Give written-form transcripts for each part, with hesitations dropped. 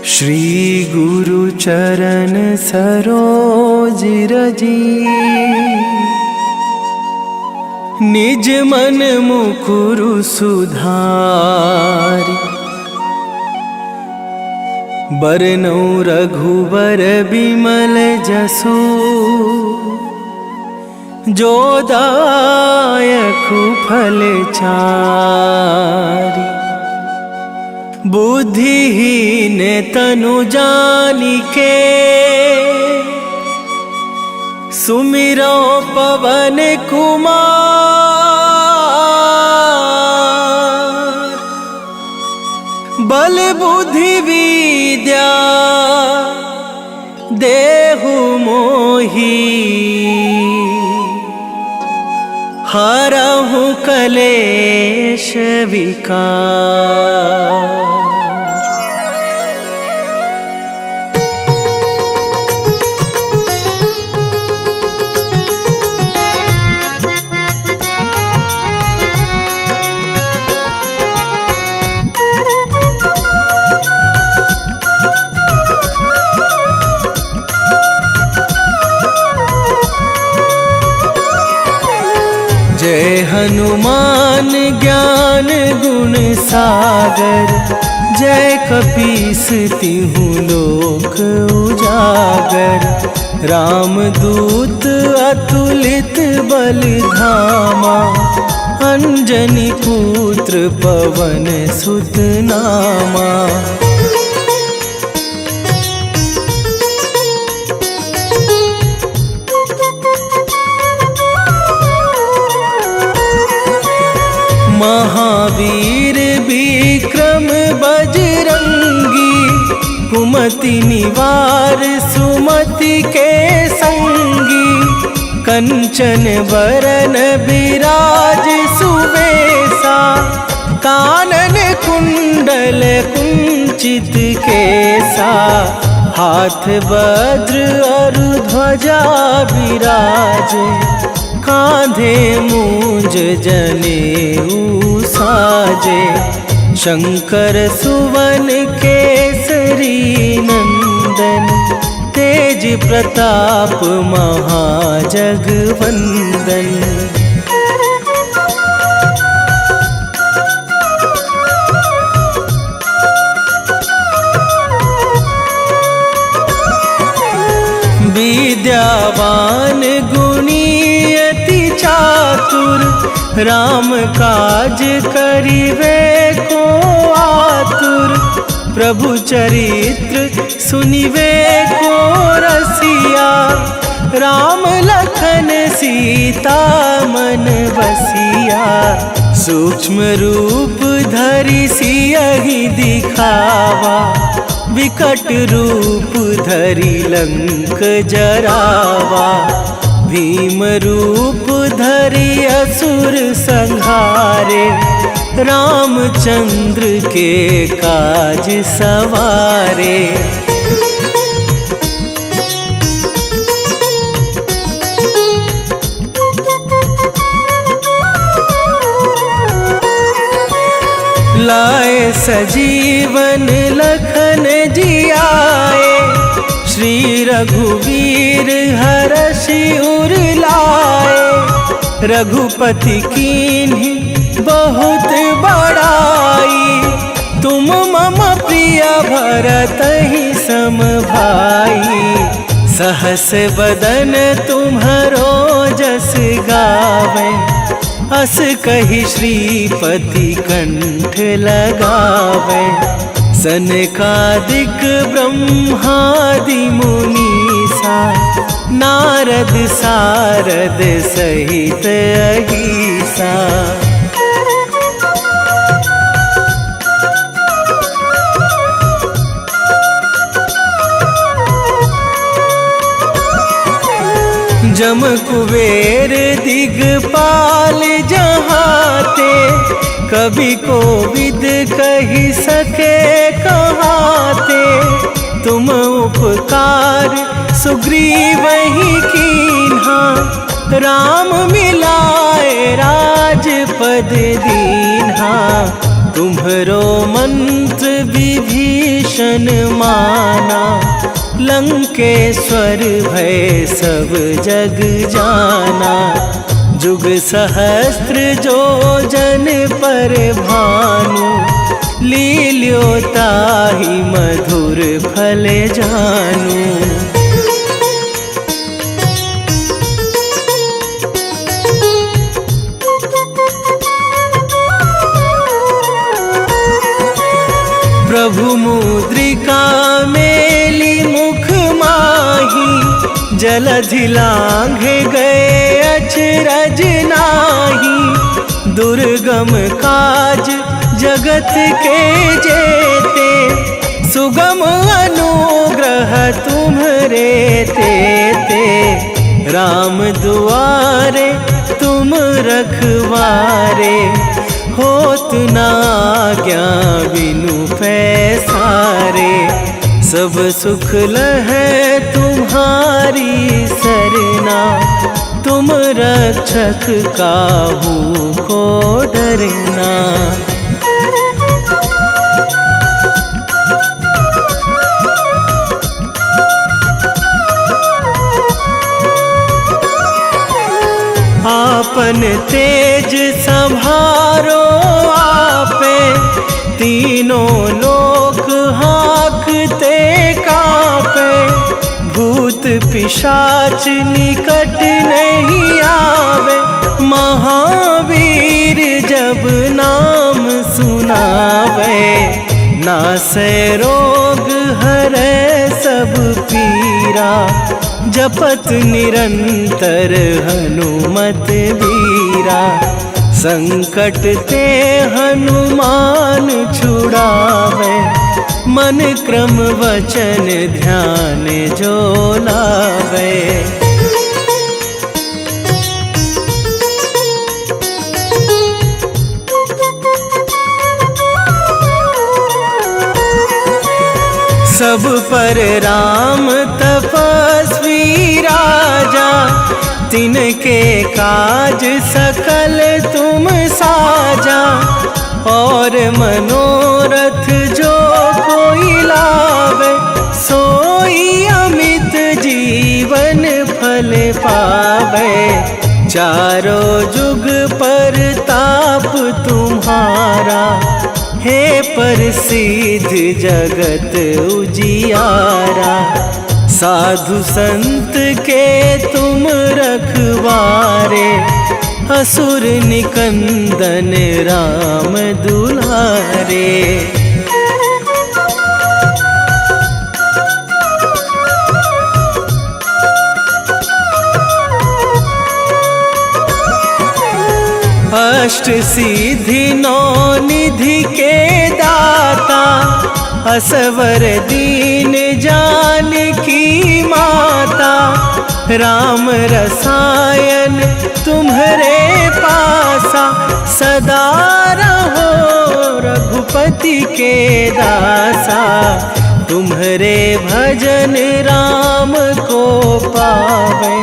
श्री गुरु चरण सरोज रजी, निज मन मुकुरु सुधारि। बरनउँ रघुबर बिमल जसु, जो दायकु फल चारि। बुद्धिहीन तनु जानिके, सुमिरो पवन कुमार। बल बुद्धि विद्या देहु मोहि, हरहु कलेश विकार। जय हनुमान ज्ञान गुण सागर, जय कपीस तिहु लोक उजागर। रामदूत अतुलित बल धामा, अंजनी पुत्र पवन सुत नामा। महावीर विक्रम बजरंगी, कुमति निवार सुमति के संगी। कंचन बरन बिराज सुबेसा, कानन कुंडल कुंचित केसा। हाथ वज्र और ध्वजा विराजे, कांधे मूंज जनेऊ साजे। शंकर सुवन केसरी नंदन, तेज प्रताप महाजगवंदन। विद्यावान गुणी अति चातुर, राम काज करिवे को आतुर। प्रभु चरित्र सुनिवे को रसिया, राम लखन सीता मन बसिया। सूक्ष्म रूप धरि सियहि दिखावा, विकट रूप धरि लंक जरावा। भीम रूप धरि असुर संहारे, रामचंद्र के काज सवारे। लाए सजीवन लखन जियाए, श्री रघुवीर हरषि उर लाए। रघुपति कीन्ही बहुत बड़ाई, तुम मम प्रिय भरतहि सम भाई। सहस बदन तुम्हरो जस गावे, अस कहि श्रीपति कंठ लगावे। सनकादिक ब्रह्मादि मुनीसा, नारद सारद सहित अहिसा। जम कुबेर दिगपाल जहाते, कभी कोविद कहि सके कहाते। तुम उपकार सुग्रीवहि कीन्हा, राम मिलाए राजपद दीन्हा। तुम्हरो मंत्र विभीषण माना, लंकेश्वर भय सब जग जाना। जुग सहस्त्र जो जन पर भानु, लील्यो ताहि मधुर फल जानू। प्रभु मुद्रिका मेली मुख माही, जलधि लांघे गए अचरज नाही। दुर्गम काज जगत के जेते, सुगम अनुग्रह तुम्हरे तेते। राम दुआरे तुम रखवारे, होत न आज्ञा बिनु पैसारे। सब सुख लहै तुम्हारी सरना, तुम रक्षक काहू को डरना। आपन तेज संभारो आपे, तीनों लोक हाँकते कांपे। भूत पिशाच निकट नहीं आवे, महावीर जब नाम सुनावे। नासै रोग हरै सब पीरा, जपत निरंतर हनुमत वीरा। संकट ते हनुमान छुड़ावे, मन क्रम वचन ध्यान जो लावे। सब पर राम तपस्वी राजा, तिनके काज सकल तुम साजा। और मनोरथ जो कोई लावे, सोई अमित जीवन फल पावे। चारों जुग पर ताप तुम्हारा, हे प्रसिद्ध जगत उजियारा। साधु संत के तुम रखवारे, असुर निकंदन राम दुलारे। अष्ट सिद्धि नौ निधि के दाता, असवर दीन जानकी माता। राम रसायन तुम्हरे पासा, सदा रहो रघुपति के दासा। तुम्हरे भजन राम को पावे,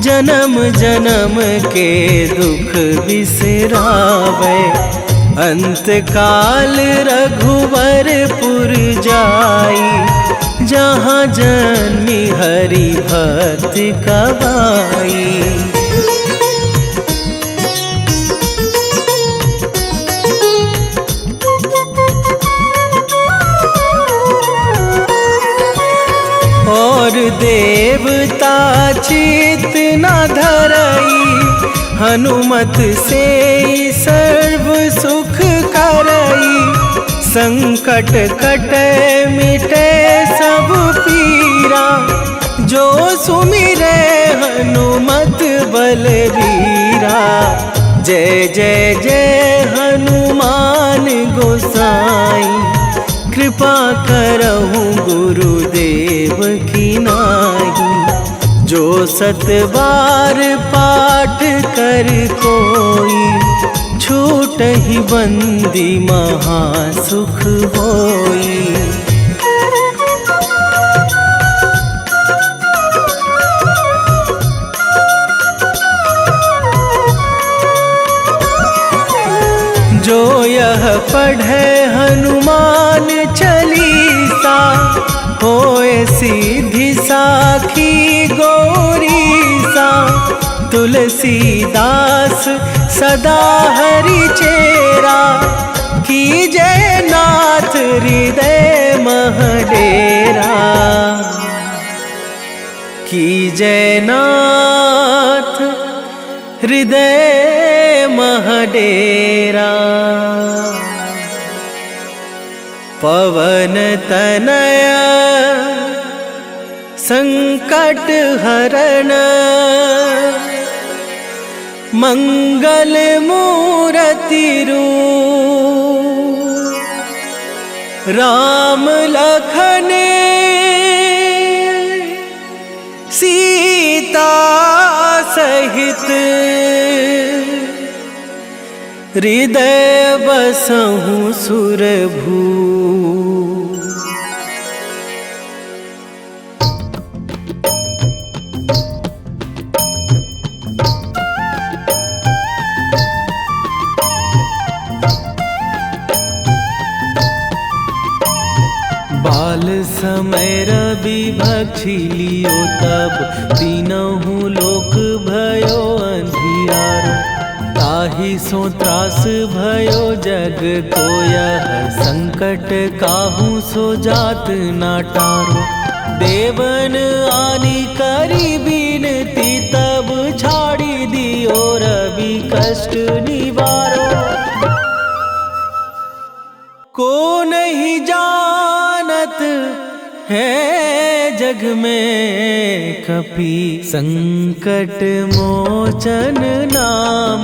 जन्म जन्म के दुख बिसरावे। अंत काल रघुवरपुर जाई, जहाँ जन्मी हरि भक्त कवाई। और देवता चित न धरई, हनुमत से सर्व सुख करई। संकट कटे मिटे सब पीरा, जो सुमिरे हनुमत बलबीरा। जय जय जय हनुमान गोसाई, कृपा करहु गुरुदेव की नाई। जो सत बार पाठ कर कोई, छूटहि बंदी महासुख होई। जो यह पढ़ पढ़े हनुमान चालीसा, होए सीधी साखी गौरीसा। तुलसीदास सदा हरि चेरा, कीजे नाथ हृदय मह डेरा। कीजे नाथ हृदय मह डेरा। पवन तनय संकट हरण, मंगल मूरति रूप। राम लखन सीता सहित, हृदय बसहु सुरभू। बाल समय रवि भक्षी लियो तब, तीनहु लोक भयो अंधियारो। ताहि सो त्रास भयो जग को यह, संकट काहू सो जात ना टारो। देवन आनी करी बिनती, तब छाड़ी दियो रवि कष्ट निवारो। को नहीं जानत है जग में कपि, संकट मोचन नाम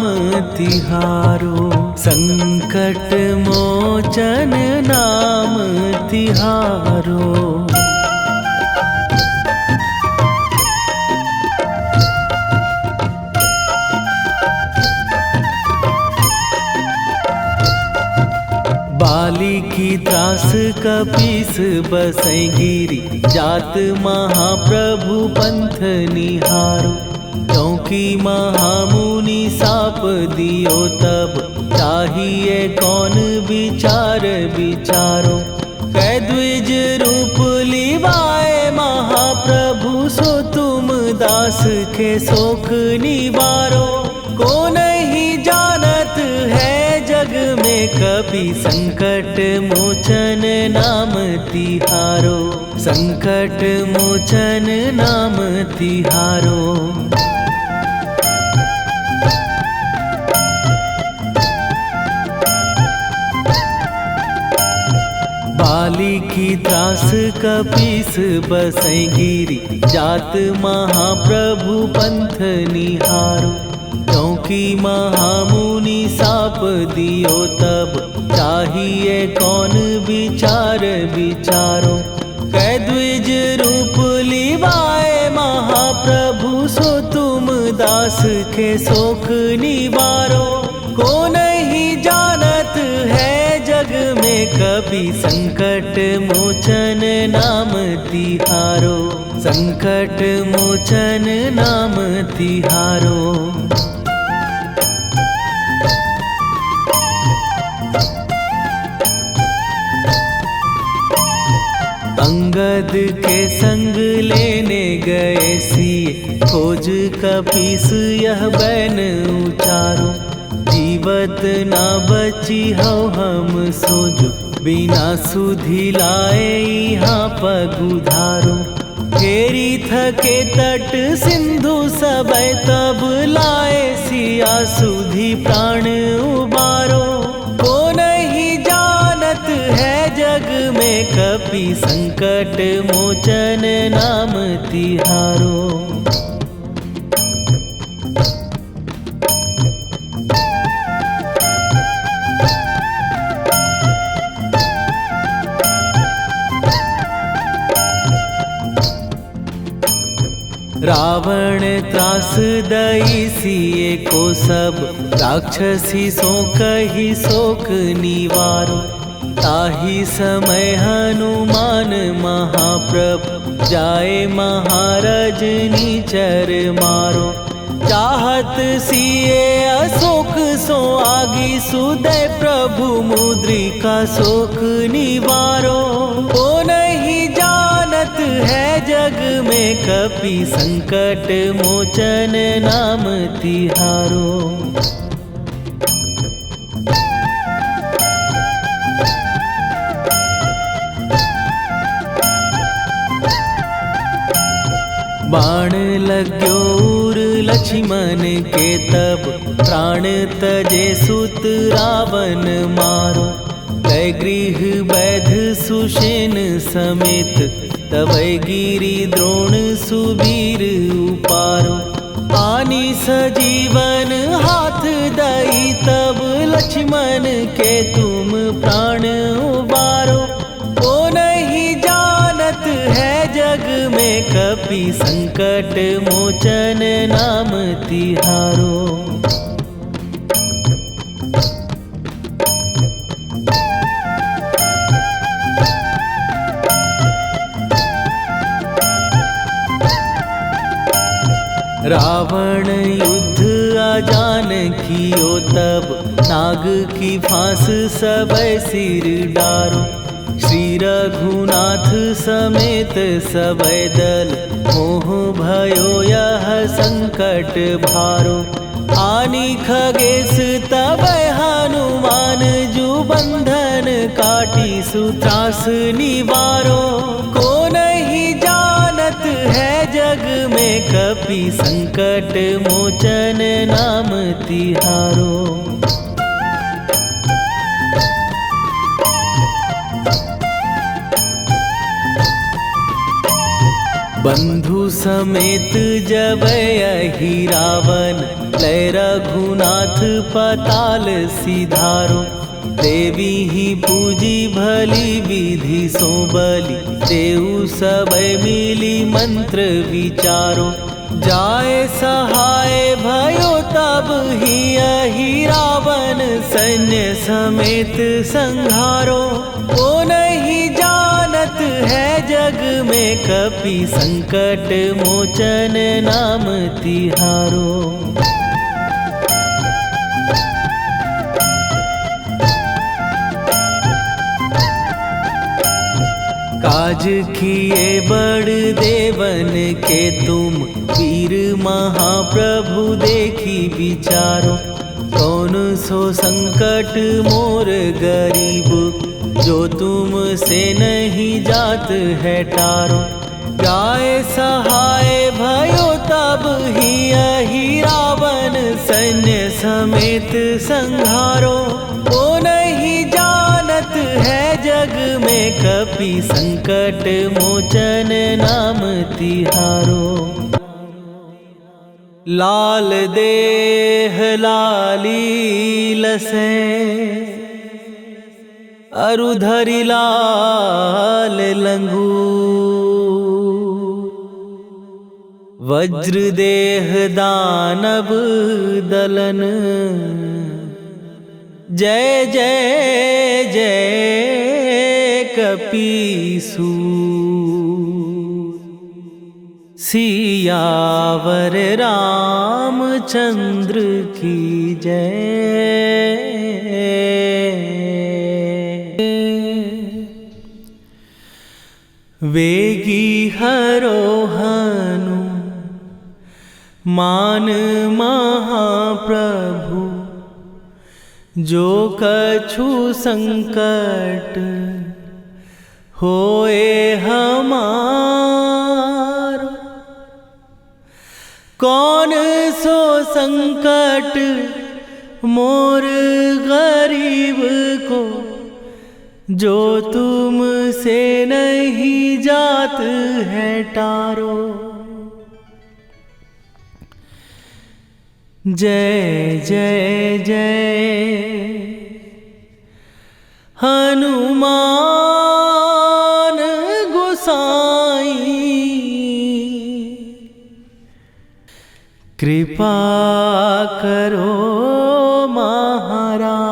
तिहारो। संकट मोचन नाम तिहारो। बाली की त्रास कपीस बसै गिरी, जात महाप्रभु पंथ निहारो। क्योंकि महामुनि साप दियो तब, चाहिए कौन विचार विचारो। कै द्विज रूप लिवाए महाप्रभु, सो तुम दास के शोक निवारो। को नहीं जानत है जग में कपि, संकट मोचन नाम तिहारो। संकट मोचन नाम तिहारो। बाली की त्रास कपीस बसै गिरी, जात महाप्रभु पंथ निहारो। क्योंकि महामुनि साप दियो तब, चाहिए कौन विचार विचारो। कै द्विज रूप लिवाए महाप्रभु, सो तुम दास के शोक निवारो। को नहीं जानत है जग में कपि, संकट मोचन नाम तिहारो। संकट मोचन नाम तिहारो। अंगद के संग लेने गए सिए, खोज कपीस यह बैन उचारो। जीवत ना बची हो हम सोजो, बिना सुधि लाए यहाँ पगुधारो। फेरी थके तट सिंधु सबे, तब लाए सिया सुधि प्राण उबारो। को नहीं जानत है जग में कपि, संकट मोचन नाम तिहारो। रावण त्रास दई सिए को सब, राक्षसी सो कही शोक निवारो। ताहि समय हनुमान महाप्रभु, जाए महाराज निचर मारो। चाहत सिए अशोक सो आगी सुदय प्रभु मुद्रिका शोक निवारो। ओ नहीं जानत है जग में कपि संकट मोचन नाम तिहारो। बाण लग्यो उर लक्ष्मण के तब प्राण तजे सुत रावण मारो। कै गृह वैध सुषेण समेत तवै गिरि द्रोण सुबीर उपारो। आनी सजीवन हाथ दई तब लक्ष्मण के तुम प्राण उबारो। ओ नहीं जानत है जग में कपि संकट मोचन नाम तिहारो। रावण युद्ध आजान कियो तब नाग की फांस सबै सिर डारो। श्री रघुनाथ समेत सबै दल मोह भयो यह संकट भारो। आनी खगेश तबै हनुमान जु बंधन काटी सुत्रास निवारो। को नहीं जानत है जग में कपि संकट मोचन नाम तिहारो। बंधु समेत जबै अहि रावण लय रघुनाथ पताल सिधारो। देवी ही पूजी भली विधि सो बलि देऊ सबै मिली मंत्र विचारो। जाय सहाय भयो तब ही अहि रावण सैन्य समेत संहारो। ओ नहीं जानत है जग में कपि संकट मोचन नाम तिहारो। काज किए बड़ देवन के तुम वीर महाप्रभु देखी विचारो। कौन सो संकट मोर गरीब जो तुम से नहीं जात है टारो। जाय सहाय भयो तब ही अहि रावण सैन्य समेत संहारो। ओ नहीं जानत है जग में कपि संकट मोचन नाम तिहारो। लाल देह लाली लसे अरुधरि लाल लंगूर। वज्र देह दानव दलन जय जय जय कपीसूर। सियावर रामचंद्र की जय। वेगी हरोहनु मान महाप्रभु जो कछु संकट होए हमार। कौन सो संकट मोर गरीब को जो तुम से नहीं जात है टारो। जय जय जय हनुमान गोसाई। कृपा करो महाराज।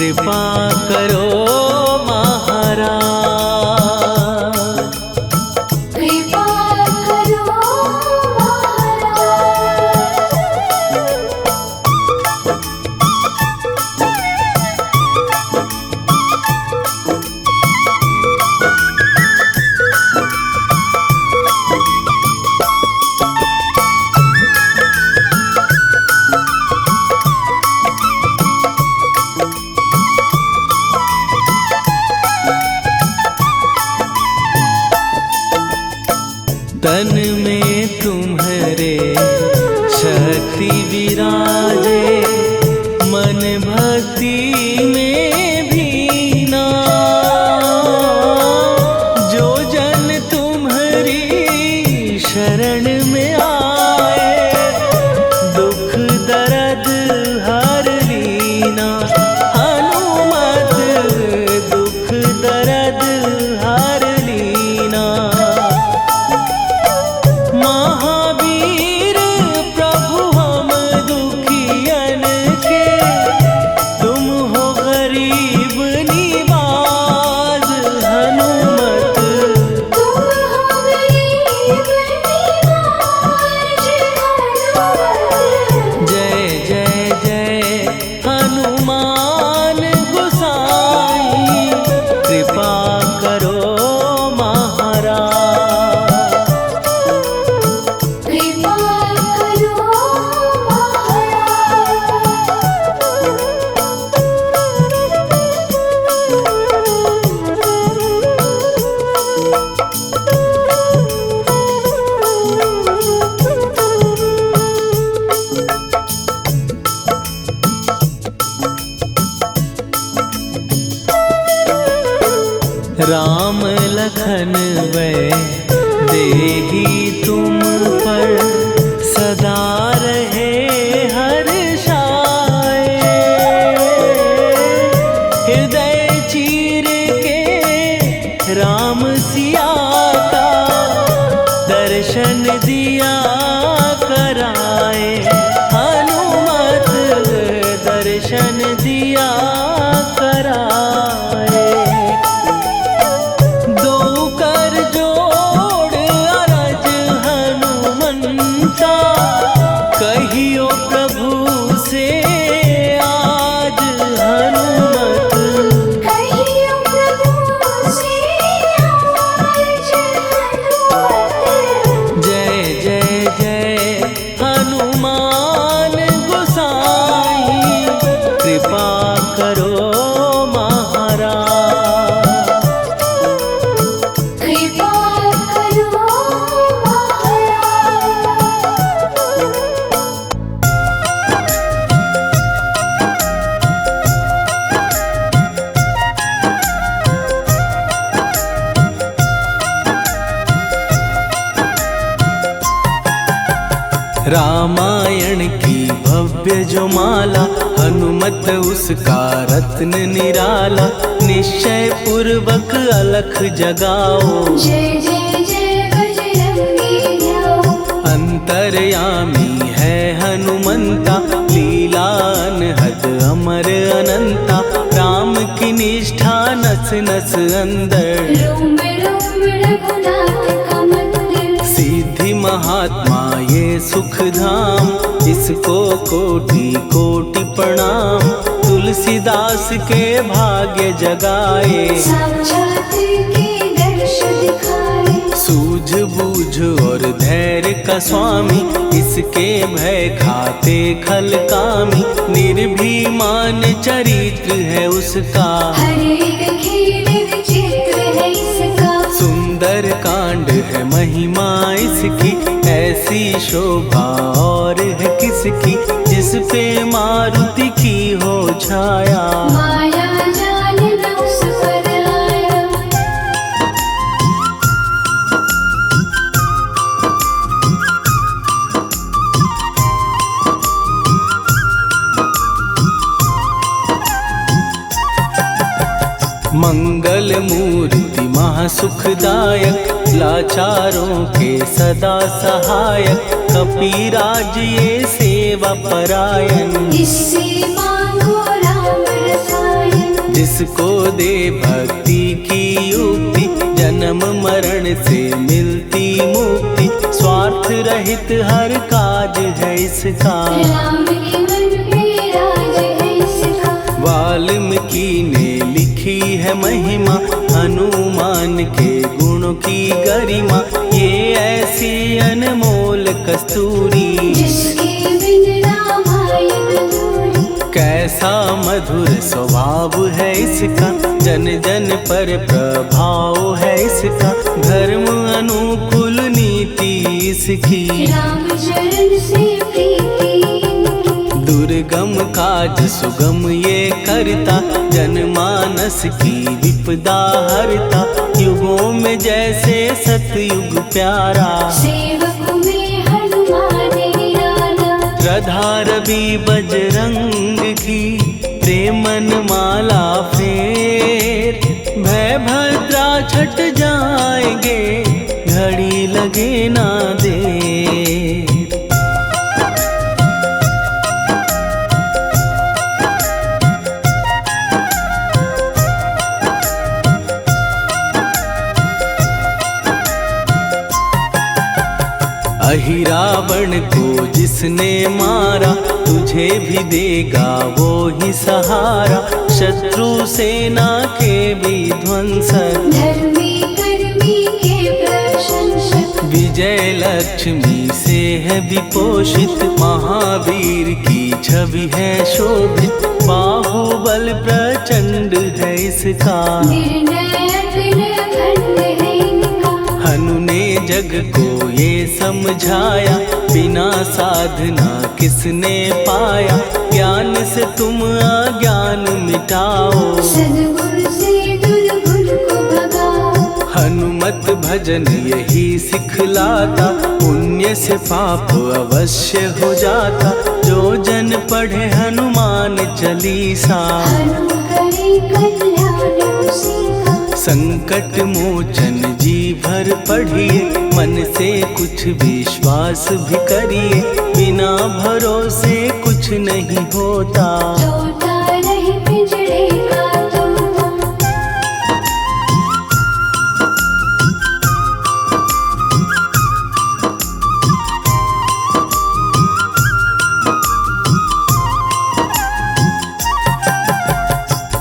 कृपा करो महाराज। कृपा करो तन में तुम्हारे शक्ति विराजे, मन भक्ति में भीना। जो जन तुम्हारी शरण में आए, दुख दर्द हर लीना। हनुमत दुख दर्द हर लीना। महावीर प्रभु हम दुखियन के, तुम हो गरीब निवाज। हनुमत तुम हो गरीब निवाज। जय जय जय हनुमान गोसाई, कृपा करो महाराज। कृपा करो राम लखन वै देही तुम पर, सदा रहे हर्षाए। हृदय चीर के राम सिया का, दर्शन दिया कराए। हनुमत दर्शन दिया कराए। दो कर जोड़ अरज हनुमंता, कहियो प्रभु से आज। हनुमत कहियो प्रभु से आज। हनुमत जय जय जय हनुमान गोसाई, कृपा करो महाराज। कृपा करो रामायण की भव्य जो माला, हनुमत उसका रत्न निराला। निश्चय पूर्वक अलख जगाओ, जय जय जय बजरंगी जाओ। अंतर्यामी है हनुमंता, लीला अनहद अमर अनंता। राम की निष्ठा नस नस अंदर, रोम रोम रघुनाथ का मंदिर। सिद्धि महात्मा ये सुख धाम, इसको कोटि कोटि प्रणाम। तुलसीदास के भाग्य जगाए, साक्षात के दर्श दिखाए। सूझ बूझ और धैर्य का स्वामी, इसके भय खाते खल कामी। निर्भीमान चरित्र है उसका, हर एक खेल विचित्र है इसका। सुंदर कांड है महिमा इसकी, ऐसी शोभा और है किसकी। जिस पे मारुति की हो छाया, माया जाल न उस पर आया। मंगल मूर्ति महासुखदायक, लाचारों के सदा सहायक। कपीराज ये सेवा परायण, इससे मांगो राम रसायन। जिसको दे भक्ति की युक्ति, जन्म मरण से मिलती मुक्ति। स्वार्थ रहित हर काज है इसका, राम के मन पे राज है इसका। वाल्मीकि ने लिखी है महिमा, हनुमान के गुणों की गरिमा। ये ऐसी अनमोल कस्तूरी, जिसके बिन रामायण अधूरी। कैसा मधुर स्वभाव है इसका, जन जन पर प्रभाव है इसका। धर्म अनुकूल नीति इसकी, राम चरण से प्रीति इनकी। दुर्गम काज सुगम ये करता, जनमानस की विपदा हरता। युगों में जैसे सतयुग प्यारा, सेवक में हनुमान निराला। श्रद्धा रवि बजरंग की, प्रेमन माला फेर। भय भद्रा छट जाएंगे, घड़ी लगे ना देर। अहिरावण को जिसने मारा, तुझे भी देगा वो ही सहारा। शत्रु सेना के विध्वंसक, धर्मी कर्मी के प्रशंसक। विजय लक्ष्मी से है विपोषित, महावीर की छवि है शोभित। बाहुबल प्रचंड है इसका, निर्णय अखंड है इनका। हनु ने जग को ये समझाया, बिना साधना किसने पाया। ज्ञान से तुम अज्ञान मिटाओ, सद्गुण से दुर्गुण को भगाओ। हनुमत भजन यही सिखलाता, पुण्य से पाप अवश्य हो जाता। जो जन पढ़े हनुमान चालीसा, हनु करे कल्याण उसी का। संकट मोचन जी भर पढ़िए, मन से कुछ विश्वास भी करिए। बिना भरोसे कुछ नहीं होता, तोता रहे पिंजड़े का तोता।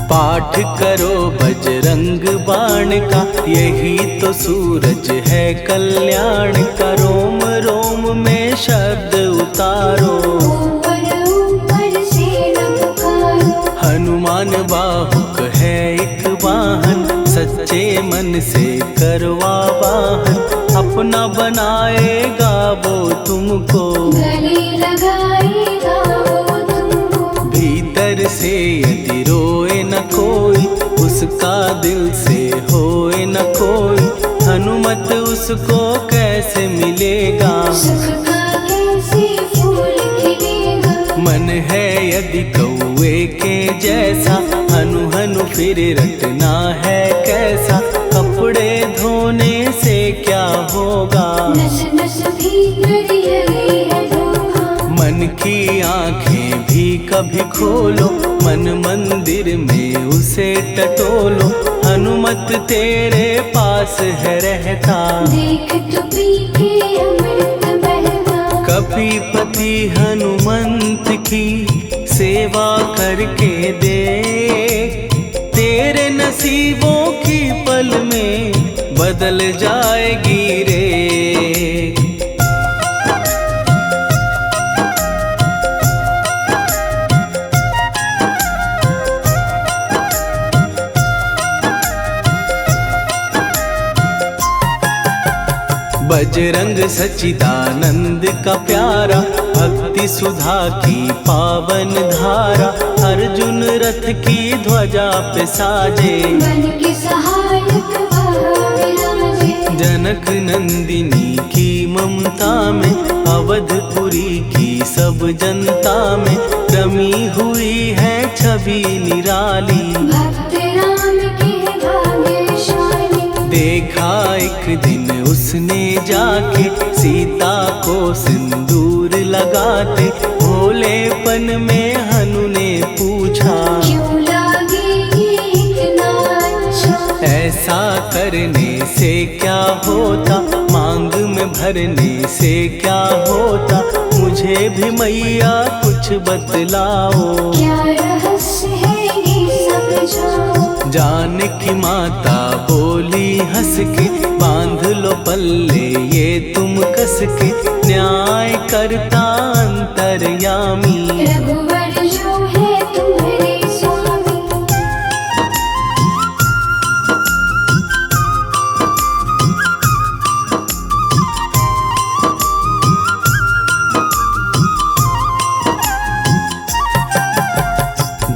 पाठ करो बजरंग बाण का, यही तो सूरज है कल्याण का। रोम रोम में शब्द उतारो, ऊपर ऊपर से न पुकारो। हनुमान बाहुक है एक वाहन, सच्चे मन से करवा वाहन। अपना बनाएगा वो तुमको, गले लगाएगा वो तुमको। भीतर से यदि रोए न कोई, उसका दिल से होए न कोई। हनुमत उसको कैसे मिलेगा, सुख का कैसे फूल खिलेगा। मन है यदि कौवे के जैसा, हनु हनु फिर रटना है कैसा। कपड़े धोने से क्या होगा, नस नस भीतर यही है धोखा। मन की आंखें भी कभी खोलो, मन मंदिर में उसे टटोलो। हनुमत तेरे पास है रहता, देख तो पी के अमृत बहता। कपीपति हनुमंत की सेवा करके देख। तेरे नसीबों की पल में बदल जाएगी रे। बजरंग सच्चिदानंद का प्यारा, भक्ति सुधा की पावन धारा। अर्जुन रथ की ध्वजा पे साजे, बन के सहायक वह विराजे। जनक नंदिनी की ममता में, अवधपुरी की सब जनता में। रमी हुई है छवि निराली, भक्त राम के भाग्यशाली। देखा एक दिन उसने जाके, सीता को सिंदूर लगाते। भोलेपन में हनु ने पूछा, क्यों लागे ये ऐसा करने से क्या होता, मांग में भरने से क्या होता, मुझे भी मैया कुछ बतलाओ। क्या रहस्य है ये समझाओ। जानकी माता बोली हंस के, बांध लो पल्ले ये तुम कस के, न्याय करता अंतर्यामी। रघुवर जो है तुम्हारे स्वामी।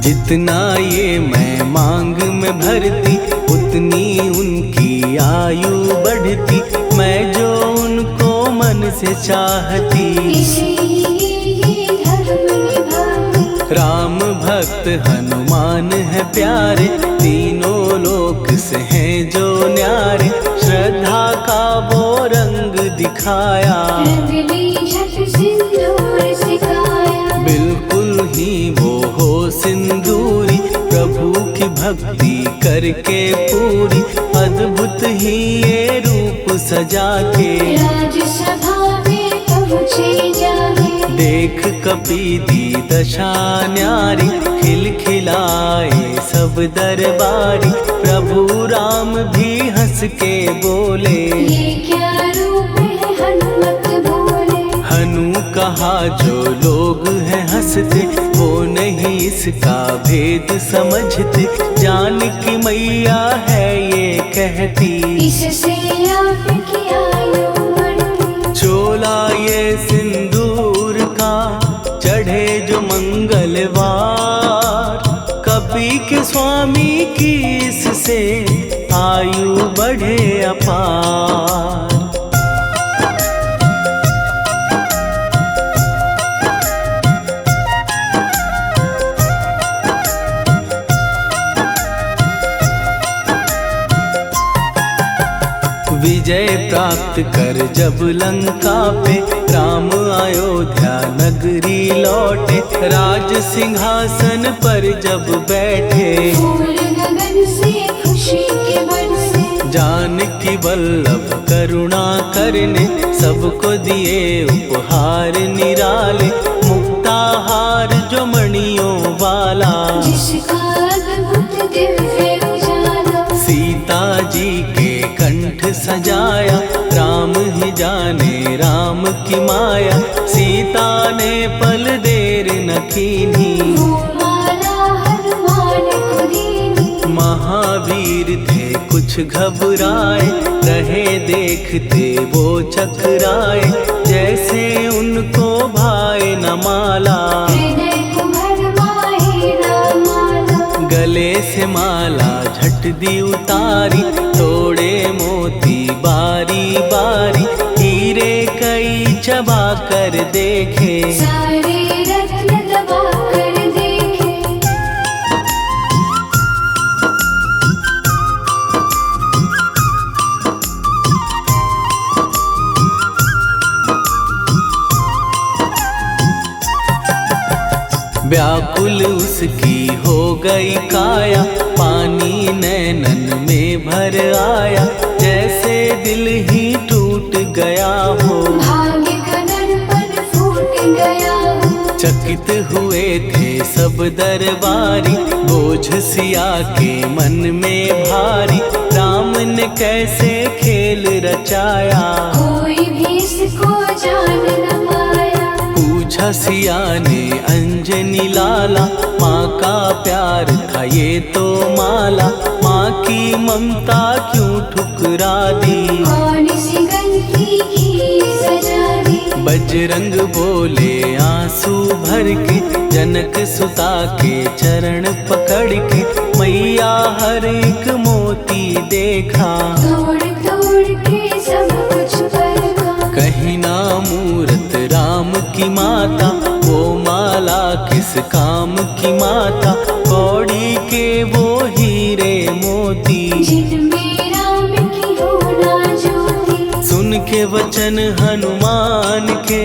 जितना ये मैं मांग में भरती, उतनी उनकी आयु बढ़ती, मैं जो उनको मन से चाहती। इसीलिए धर्म निभाती। राम भक्त हनुमान है प्यारे, तीनों लोक से हैं जो न्यारे, श्रद्धा का वो रंग दिखाया। रंग ली झट सिंदूर सिखाया। बिल्कुल ही वो हो सिंदूरी, प्रभु की भक्ति करके पूरी, अद्भुत ही ये रूप सजा के। राजसभा में पहुँचे जाके। देख कपीदी दशा न्यारी, खिलखिलाए सब दरबारी, प्रभु राम भी हंस के बोले। ये क्या रूप है हनुमत बोले। हनु कहा जो लोग हैं हंसते, वो नहीं इसका भेद समझते, जानकी मैया है ये कहती। इससे आपकी आयु बढ़ती। चोला ये सिंदूर का चढ़े जो मंगलवार, कपी के स्वामी की इससे आयु बढ़े अपार। विजय प्राप्त कर जब लंका पे, राम अयोध्या नगरी लौटे, राज सिंहासन पर जब बैठे। फूल गगन से खुशी के बरसे। जानकी वल्लभ करुणा करने, सबको दिए उपहार निराले, मुक्ताहार जो मणियों वाला। जिसका अद्भुत दिव्य उजाला। सीता जी के कंठ सजाया, राम ही जाने राम की माया, सीता ने पल देर न कीन्ही। वो माला हनुमान को दीनी। महावीर थे कुछ घबराए, रहे देखते वो चकराए, जैसे उनको भाए न माला। हृदय को भरमाए न माला। गले से माला झट दी उतारी, तोड़े मोती बारी बारी, हीरे कई चबा कर देखे। सारे रत्न दबा कर देखे। व्याकुल उसकी हो गई काया, पानी नैनन में भर आया, जैसे दिल ही टूट गया हो। भाग्य का दर्पण फूट गया हो। चकित हुए थे सब दरबारी, बोझ सिया के मन में भारी, राम ने कैसे खेल रचाया। कोई भी इसको जान न पाया। पूछा सिया ने अंजनी लाला, माँ का प्यार था ये तो माला, माँ की ममता क्यों ठुकरा दी। कौन सी गलती की सजा दी। बजरंग बोले आंसू भर के, जनक सुता के चरण पकड़ के, मैया हर एक मोती देखा। तोड़ तोड़ के सब कुछ परखा। कहीं ना मूरत राम की माता, वो माला किस काम की माता, कौड़ी के वो हीरे मोती। जिनमें राम की होना ज्योति। सुन के वचन हनुमान के,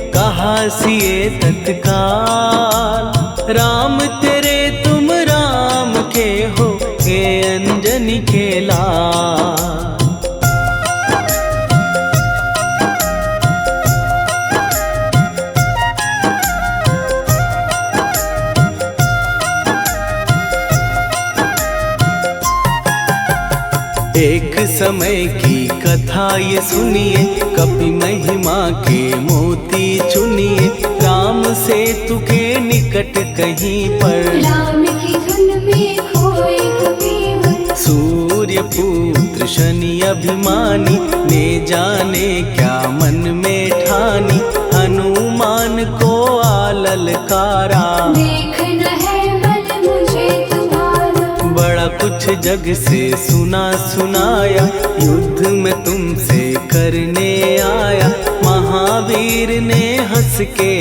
कहा सिए तत्काल, राम तेरे तुम राम के हो, हे अंजनी के लाल। एक समय की कथा ये सुनिए, कपि महिमा के मोती चुनिए। राम सेतु के निकट कहीं पर राम की धुन में खोए कबीर। सूर्य पुत्र शनि अभिमानी, ने जाने क्या मन में ठानी। हनुमान को आललकारा, देखना है बल मुझे तुम्हारा। बड़ा कुछ जग से सुना सुनाया, युद्ध में तुमसे करने आया। महावीर ने हंस के